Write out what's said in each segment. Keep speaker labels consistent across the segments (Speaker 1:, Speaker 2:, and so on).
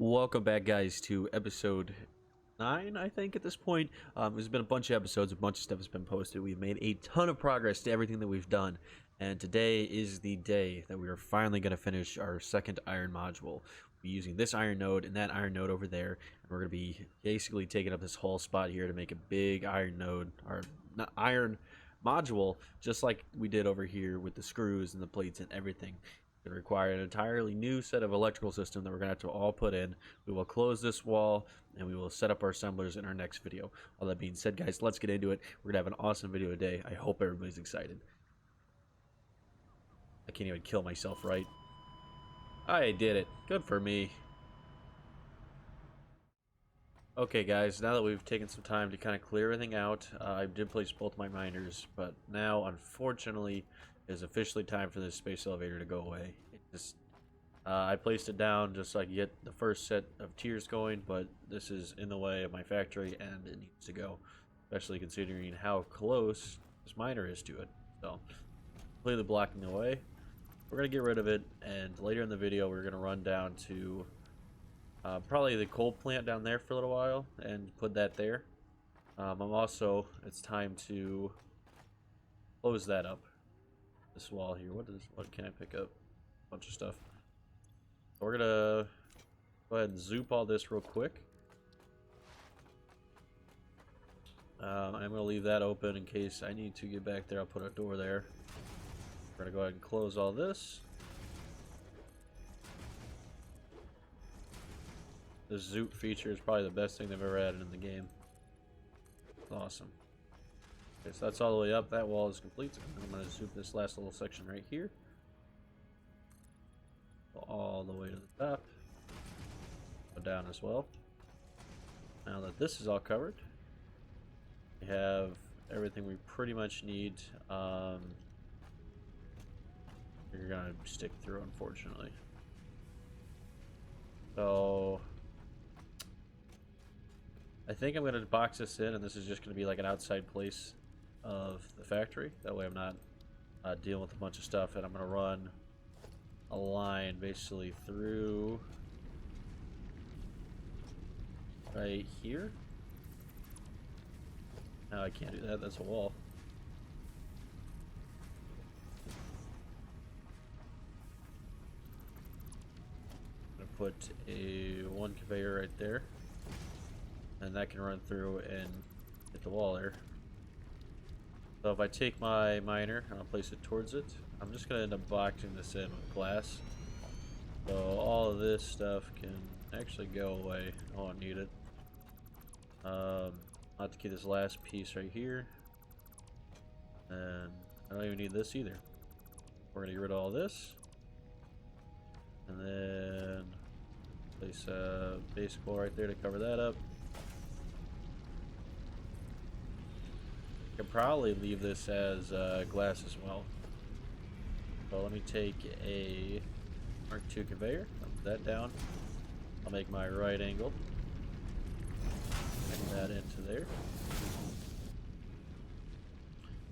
Speaker 1: Welcome back, guys, to episode 9, I think, at this point. There's been a bunch of episodes, a bunch of stuff has been posted. We've made a ton of progress to everything that we've done, and today is the day that we are finally going to finish our second iron module. We'll be using this iron node and that iron node over there, and we're going to be basically taking up this whole spot here to make a big iron node, or not iron module, just like we did over here with the screws and the plates and everything. It require an entirely new set of electrical system that we're going to have to all put in. We will close this wall and we will set up our assemblers in our next video. All that being said, guys, let's get into it. We're going to have an awesome video today. I hope everybody's excited. I can't even kill myself, right? I did it. Good for me. Okay, guys, now that we've taken some time to kind of clear everything out, I did place both my miners, but now, unfortunately, it is officially time for this space elevator to go away. I placed it down just so I could get the first set of tiers going, but this is in the way of my factory, and it needs to go, especially considering how close this miner is to it. So, completely blocking the way. We're going to get rid of it, and later in the video, we're going to run down to probably the coal plant down there for a little while and put that there. It's time to close that up. This wall here. What can I pick up? A bunch of stuff. So we're gonna go ahead and zoop all this real quick. I'm gonna leave that open in case I need to get back there. I'll put a door there. We're gonna go ahead and close all this. The zoop feature is probably the best thing they've ever added in the game. It's awesome. Okay, so that's all the way up. That wall is complete. I'm going to zoop this last little section right here. Go all the way to the top. Go down as well. Now that this is all covered, we have everything we pretty much need. You're going to stick through, unfortunately. So I think I'm going to box this in, and this is just going to be like an outside place of the factory. That way I'm not dealing with a bunch of stuff, and I'm going to run a line basically through right here. No, I can't do that. That's a wall. I'm going to put one conveyor right there. And that can run through and hit the wall there. So if I take my miner and I'll place it towards it, I'm just going to end up boxing this in with glass. So all of this stuff can actually go away. I won't need it. I'll have to keep this last piece right here. And I don't even need this either. We're going to get rid of all this. And then place a basic wall right there to cover that up. I could probably leave this as glass as well. So let me take a Mark II conveyor, put that down. I'll make my right angle. Bring that into there.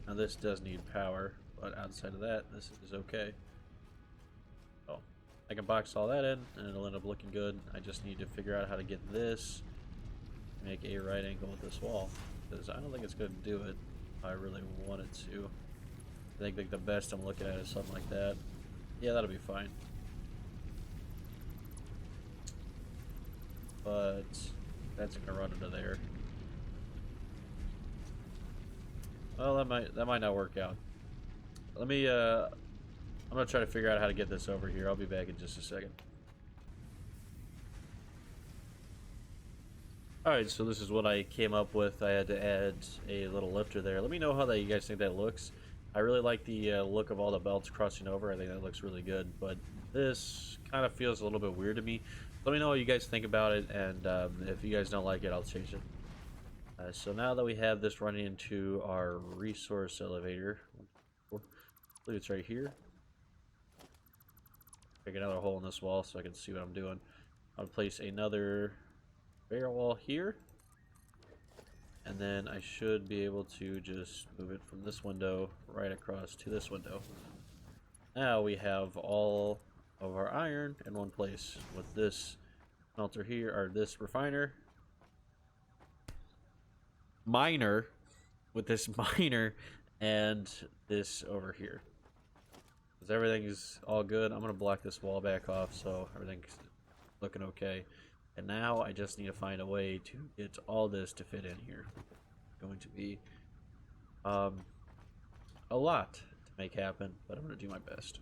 Speaker 1: Now this does need power, but outside of that, this is okay. So I can box all that in, and it'll end up looking good. I just need to figure out how to get this, make a right angle with this wall, because I don't think it's going to do it. I really want it to. I think like the best I'm looking at is something like that. Yeah, that'll be fine. But that's gonna run into there. Well, that might not work out. Let me I'm gonna try to figure out how to get this over here. I'll be back in just a second. Alright, so this is what I came up with. I had to add a little lifter there. Let me know how you guys think that looks. I really like the look of all the belts crossing over. I think that looks really good, but this kind of feels a little bit weird to me. Let me know what you guys think about it, and if you guys don't like it, I'll change it. So now that we have this running into our resource elevator, I believe it's right here. Make another hole in this wall so I can see what I'm doing. I'll place another barrel wall here, and then I should be able to just move it from this window right across to this window. Now we have all of our iron in one place with this smelter here, or this refiner. Miner, with this miner, and this over here. Because everything is all good. I'm going to block this wall back off so everything's looking okay. And now I just need to find a way to get all this to fit in here. It's going to be a lot to make happen, but I'm going to do my best.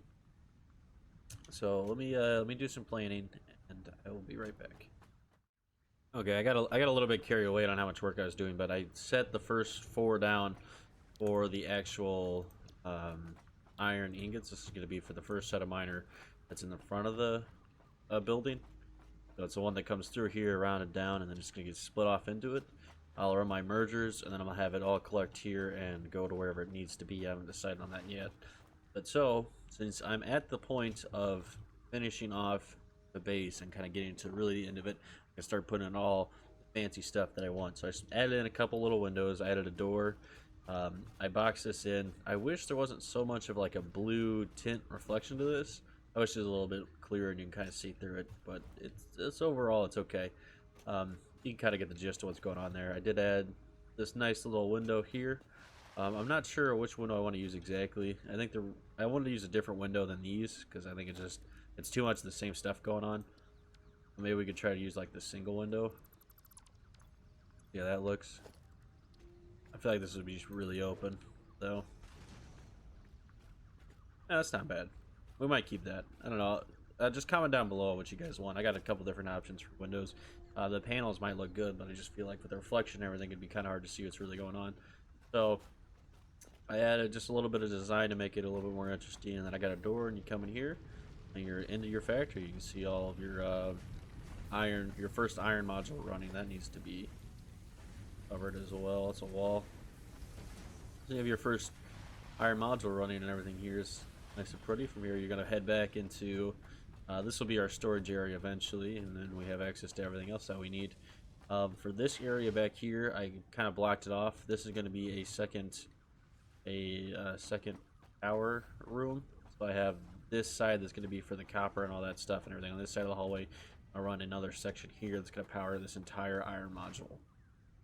Speaker 1: So let me do some planning, and I will be right back. Okay, I got a little bit carried away on how much work I was doing, but I set the first 4 down for the actual iron ingots. This is going to be for the first set of miner that's in the front of the building. So it's the one that comes through here, rounded down, and then it's going to get split off into it. I'll run my mergers, and then I'm going to have it all collect here and go to wherever it needs to be. I haven't decided on that yet. But so, since I'm at the point of finishing off the base and kind of getting to really the end of it, I can start putting in all the fancy stuff that I want. So I just added in a couple little windows. I added a door. I boxed this in. I wish there wasn't so much of like a blue tint reflection to this. I wish it was a little bit clearer and you can kind of see through it, but it's overall it's okay. You can kind of get the gist of what's going on there. I did add this nice little window here. I'm not sure which window I want to use exactly. I think I wanted to use a different window than these because I think it's too much of the same stuff going on. Maybe we could try to use like the single window. Yeah, that looks. I feel like this would be just really open, though. Yeah, that's not bad. We might keep that. I don't know. Just comment down below what you guys want. I got a couple different options for windows. The panels might look good, but I just feel like with the reflection and everything, it'd be kind of hard to see what's really going on. So I added just a little bit of design to make it a little bit more interesting. And then I got a door, and you come in here, and you're into your factory. You can see all of your your first iron module running. That needs to be covered as well. It's a wall. So you have your first iron module running, and everything here is nice and pretty. From here, you're going to head back into this will be our storage area eventually, and then we have access to everything else that we need. For this area back here, I kind of blocked it off. This is going to be a second tower room. So I have this side that's going to be for the copper and all that stuff and everything. On this side of the hallway, I'll run another section here that's going to power this entire iron module.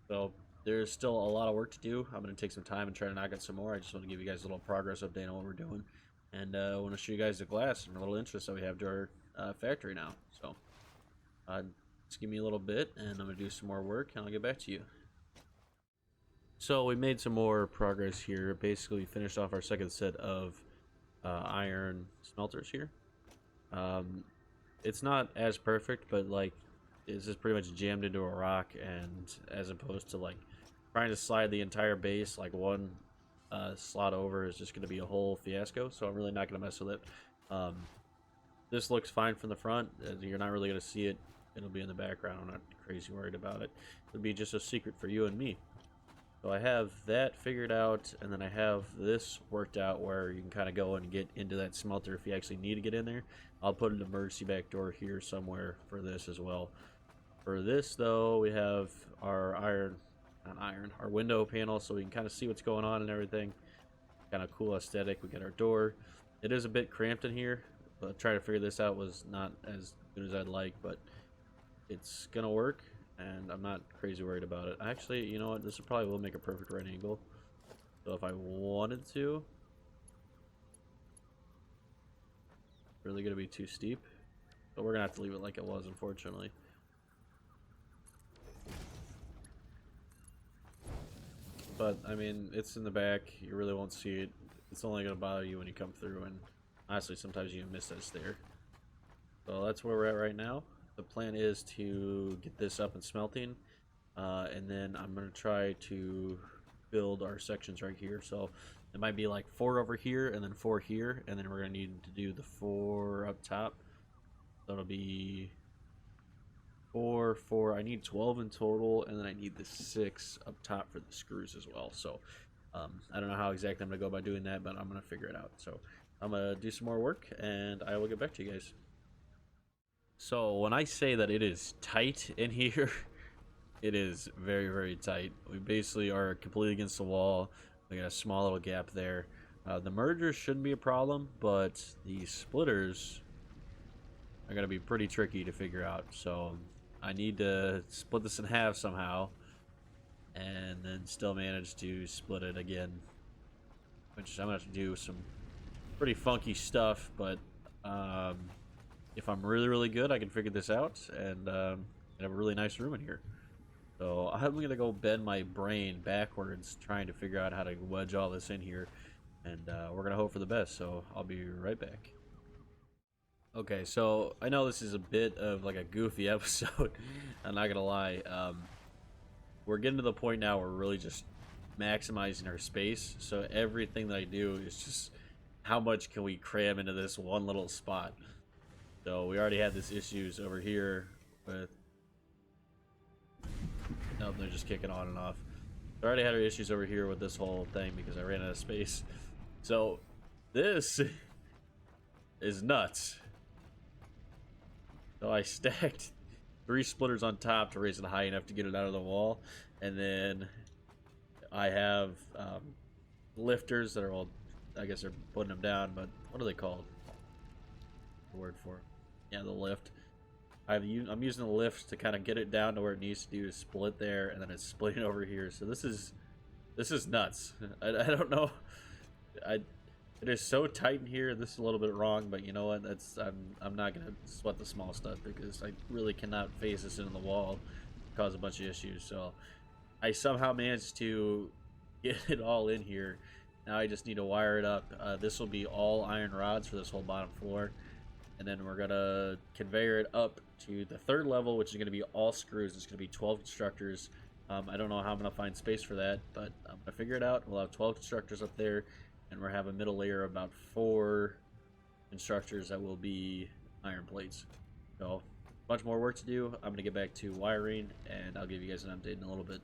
Speaker 1: So there's still a lot of work to do. I'm going to take some time and try to knock out some more. I just want to give you guys a little progress update on what we're doing. And I want to show you guys the glass and a little interest that we have to our factory now. So just give me a little bit, and I'm going to do some more work, and I'll get back to you. So we made some more progress here. Basically, we finished off our second set of iron smelters here. It's not as perfect, but like it's just pretty much jammed into a rock, and as opposed to like trying to slide the entire base like one slot over is just going to be a whole fiasco. So I'm really not going to mess with it. This looks fine from the front. You're not really going to see it. It'll be in the background. I'm not crazy worried about it. It'll be just a secret for you and me. So I have that figured out, and then I have this worked out where you can kind of go and get into that smelter if you actually need to get in there. I'll put an emergency back door here somewhere for this as well. For this though, we have our our window panel, so we can kind of see what's going on and everything. Kind of cool aesthetic. We got our door. It is a bit cramped in here, but trying to figure this out was not as good as I'd like, but it's gonna work, and I'm not crazy worried about it. Actually, you know what? This probably will make a perfect right angle. So if I wanted to, really gonna be too steep, but we're gonna have to leave it like it was, unfortunately. But I mean, it's in the back. You really won't see it. It's only gonna bother you when you come through, and honestly, sometimes you miss that stair. So that's where we're at right now. The plan is to get this up and smelting, and then I'm going to try to build our sections right here. So it might be like 4 over here and then 4 here, and then we're going to need to do the 4 up top. So it'll be 4, 4. I need 12 in total, and then I need the 6 up top for the screws as well. So I don't know how exactly I'm going to go about doing that, but I'm going to figure it out. So I'm going to do some more work, and I will get back to you guys. So when I say that it is tight in here, it is very, very tight. We basically are completely against the wall. We got a small little gap there. The mergers shouldn't be a problem, but the splitters are going to be pretty tricky to figure out. So I need to split this in half somehow, and then still manage to split it again, which I'm gonna have to do some pretty funky stuff, but um, if I'm really good, I can figure this out and have a really nice room in here. So I'm gonna go bend my brain backwards trying to figure out how to wedge all this in here, and we're gonna hope for the best. So I'll be right back. Okay, so I know this is a bit of like a goofy episode. I'm not gonna lie. We're getting to the point now where we're really just maximizing our space. So everything that I do is just how much can we cram into this one little spot. So we already had this issues over here with. Nope, they're just kicking on and off. I already had our issues over here with this whole thing because I ran out of space. So this is nuts. So I stacked 3 splitters on top to raise it high enough to get it out of the wall, and then I have lifters that are all, I guess they're putting them down, but what are they called? The word for it. Yeah, the lift. I'm using the lift to kind of get it down to where it needs to do to split there, and then it's splitting over here. So this is nuts. I don't know. It is so tight in here. This is a little bit wrong, but you know what? I'm not gonna sweat the small stuff because I really cannot phase this into the wall, cause a bunch of issues. So I somehow managed to get it all in here. Now I just need to wire it up. This will be all iron rods for this whole bottom floor. And then we're gonna conveyor it up to the 3rd level, which is gonna be all screws. It's gonna be 12 constructors. I don't know how I'm gonna find space for that, but I'm gonna figure it out. We'll have 12 constructors up there, and we'll have a middle layer of about 4 constructors that will be iron plates. So, a bunch more work to do. I'm gonna get back to wiring, and I'll give you guys an update in a little bit.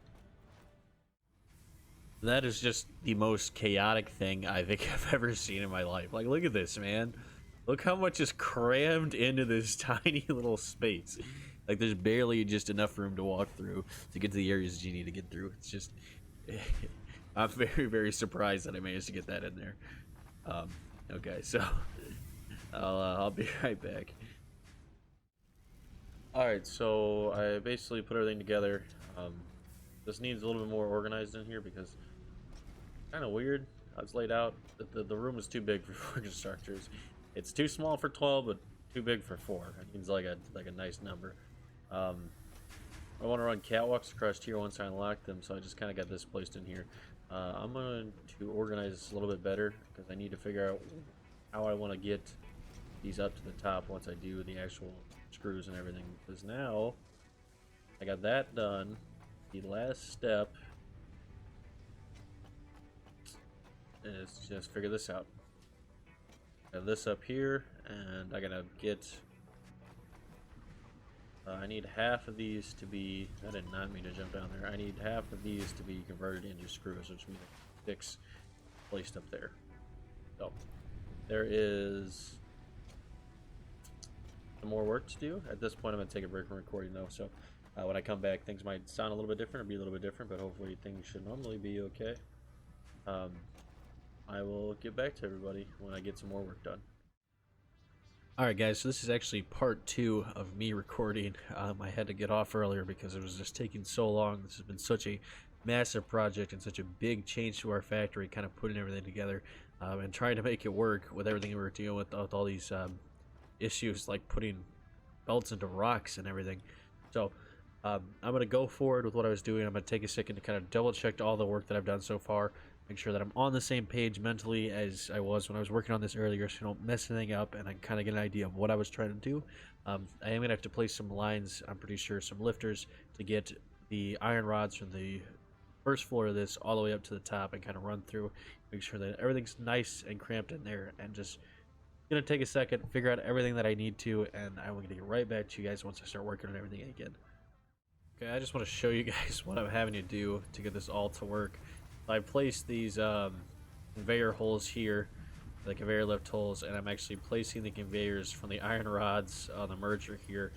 Speaker 1: That is just the most chaotic thing I think I've ever seen in my life. Like, look at this, man. Look how much is crammed into this tiny little space. Like, there's barely just enough room to walk through to get to the areas that you need to get through. It's just, I'm very surprised that I managed to get that in there. Okay, so I'll be right back. All right, so I basically put everything together. This needs a little bit more organized in here because it's kind of weird how it's laid out. The room is too big for 4 constructors. It's too small for 12, but too big for 4. It means like a nice number. I want to run catwalks across here once I unlock them, so I just kind of got this placed in here. I'm going to organize this a little bit better because I need to figure out how I want to get these up to the top once I do the actual screws and everything. Because now I got that done. The last step is just figure this out. I have this up here, and I gotta get. I need half of these to be. I did not mean to jump down there. I need half of these to be converted into screws, which means 6 placed up there. So there is some more work to do. At this point, I'm gonna take a break from recording though. So when I come back, things might sound a little bit different or be a little bit different, but hopefully things should normally be okay. I will get back to everybody when I get some more work done. Alright guys, so this is actually part 2 of me recording. I had to get off earlier because it was just taking so long. This has been such a massive project and such a big change to our factory, kind of putting everything together and trying to make it work with everything we were dealing with all these issues like putting belts into rocks and everything. So I'm going to go forward with what I was doing. I'm going to take a second to kind of double check all the work that I've done so far. Make sure that I'm on the same page mentally as I was when I was working on this earlier, so I don't mess anything up and I kind of get an idea of what I was trying to do. I am going to have to place some lines, I'm pretty sure, some lifters to get the iron rods from the 1st floor of this all the way up to the top and kind of run through, make sure that everything's nice and cramped in there, and just going to take a second, figure out everything that I need to, and I'm going to get right back to you guys once I start working on everything again. Okay, I just want to show you guys what I'm having to do to get this all to work. I placed these conveyor holes here, the conveyor lift holes, and I'm actually placing the conveyors from the iron rods on the merger here,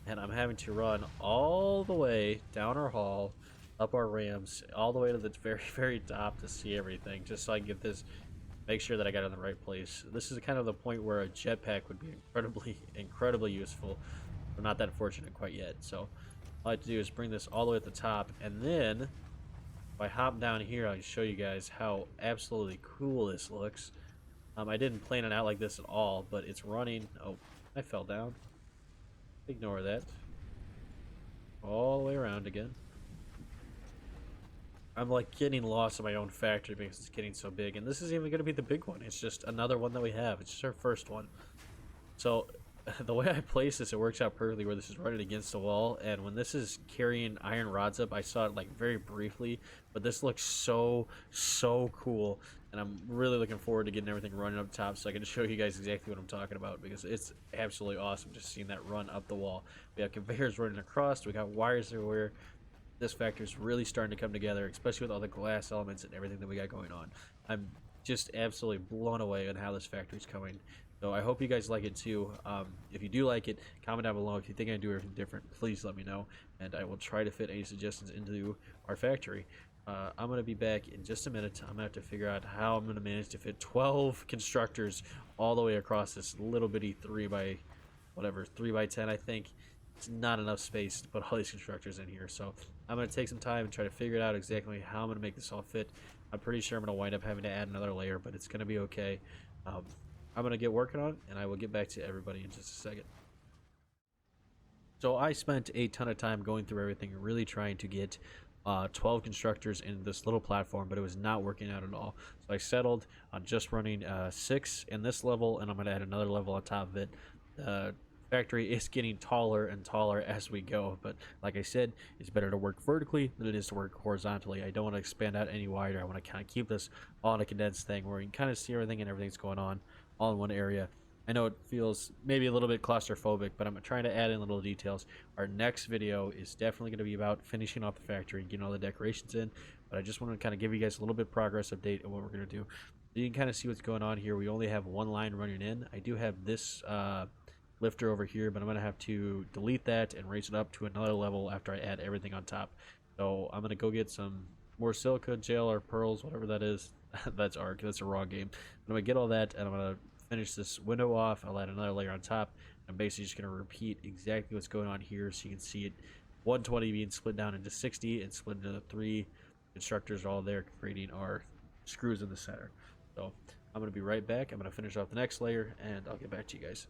Speaker 1: and I'm having to run all the way down our hall, up our ramps, all the way to the very top to see everything, just so I can get this, make sure that I got it in the right place. This is kind of the point where a jetpack would be incredibly useful. We're not that fortunate quite yet. So all I have to do is bring this all the way at the top, and then if I hop down here, I'll show you guys how absolutely cool this looks. I didn't plan it out like this at all, but it's running. Oh, I fell down. Ignore that. All the way around again. I'm like getting lost in my own factory because it's getting so big, and this is even going to be the big one. It's just another one that we have. It's just our first one. So the way I place this, it works out perfectly where this is running against the wall, and when this is carrying iron rods up, I saw it like very briefly, but this looks so cool, and I'm really looking forward to getting everything running up top so I can show you guys exactly what I'm talking about, because it's absolutely awesome just seeing that run up the wall. We have conveyors running across, we got wires everywhere. This factory is really starting to come together, especially with all the glass elements and everything that we got going on. I'm just absolutely blown away on how this factory is coming. So I hope you guys like it too. If you do like it, comment down below. If you think I do anything different, please let me know, and I will try to fit any suggestions into our factory. I'm going to be back in just a minute. I'm going to have to figure out how I'm going to manage to fit 12 constructors all the way across this little bitty 3 by 10, I think. It's not enough space to put all these constructors in here, so I'm going to take some time and try to figure out exactly how I'm going to make this all fit. I'm pretty sure I'm going to wind up having to add another layer, but it's going to be okay. I'm going to get working on it, and I will get back to everybody in just a second. So I spent a ton of time going through everything, really trying to get 12 constructors in this little platform, but it was not working out at all. So I settled on just running 6 in this level, and I'm going to add another level on top of it. Factory is getting taller and taller as we go, but like I said, it's better to work vertically than it is to work horizontally. I don't want to expand out any wider. I want to kind of keep this all in a condensed thing where you can kind of see everything and everything's going on all in one area. I know it feels maybe a little bit claustrophobic, but I'm trying to add in little details. Our next video is definitely going to be about finishing off the factory and getting all the decorations in, but I just want to kind of give you guys a little bit progress update of what we're going to do. So you can kind of see what's going on here. We only have one line running in. I do have this lifter over here, but I'm gonna have to delete that and raise it up to another level after I add everything on top. So I'm gonna go get some more silica gel or pearls, whatever that is. That's arc, that's a raw game. I'm gonna get all that, and I'm gonna finish this window off. I'll add another layer on top. I'm basically just gonna repeat exactly what's going on here so you can see it. 120 being split down into 60 and split into 3 constructors all there, creating our screws in the center. So I'm gonna be right back. I'm gonna finish off the next layer, and I'll get back to you guys.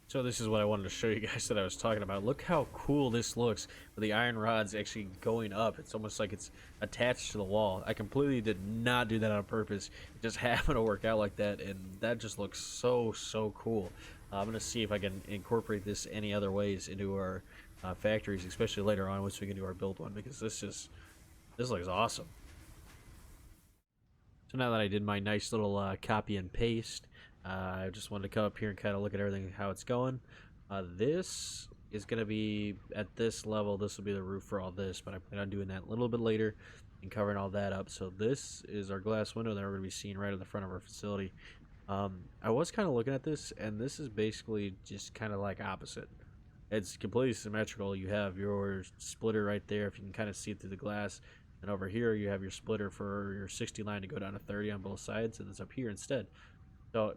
Speaker 1: So this is what I wanted to show you guys that I was talking about. Look how cool this looks with the iron rods actually going up. It's almost like it's attached to the wall. I completely did not do that on purpose. It just happened to work out like that, and that just looks so cool. I'm going to see if I can incorporate this any other ways into our factories, especially later on once we can do our build one, because this looks awesome. So now that I did my nice little copy and paste, I just wanted to come up here and kind of look at everything, how it's going. This is going to be at this level. This will be the roof for all this, but I plan on doing that a little bit later and covering all that up. So this is our glass window that we're going to be seeing right at the front of our facility. I was kind of looking at this, and this is basically just kind of like opposite. It's completely symmetrical. You have your splitter right there, if you can kind of see it through the glass. And over here, you have your splitter for your 60 line to go down to 30 on both sides, and it's up here instead. So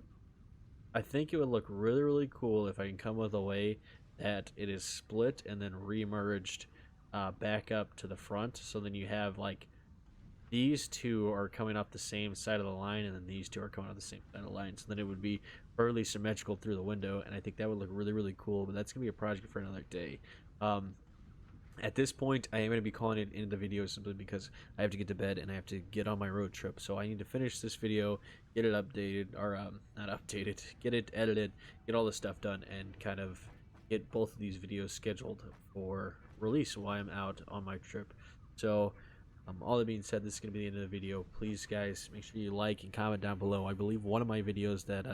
Speaker 1: I think it would look really cool if I can come with a way that it is split and then re-merged back up to the front. So then you have like these two are coming up the same side of the line, and then these two are coming up the same side of the line. So then it would be fairly symmetrical through the window, and I think that would look really cool. But that's gonna be a project for another day. At this point, I am going to be calling it into the video simply because I have to get to bed and I have to get on my road trip. So I need to finish this video, get it updated, or not updated, get it edited, get all this stuff done, and kind of get both of these videos scheduled for release while I'm out on my trip. So all that being said, this is going to be the end of the video. Please, guys, make sure you like and comment down below. I believe one of my videos that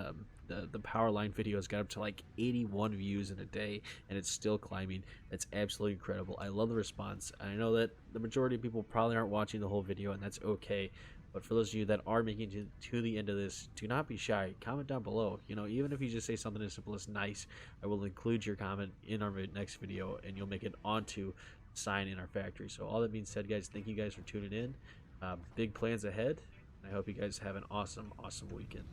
Speaker 1: the power line videos got up to like 81 views in a day, and it's still climbing. It's absolutely incredible. I love the response. I know that the majority of people probably aren't watching the whole video, and that's okay. But for those of you that are making it to the end of this, do not be shy. Comment down below. You know, even if you just say something as simple as nice, I will include your comment in our next video, and you'll make it onto sign in our factory. So all that being said, guys, thank you guys for tuning in. Big plans ahead. I hope you guys have an awesome weekend.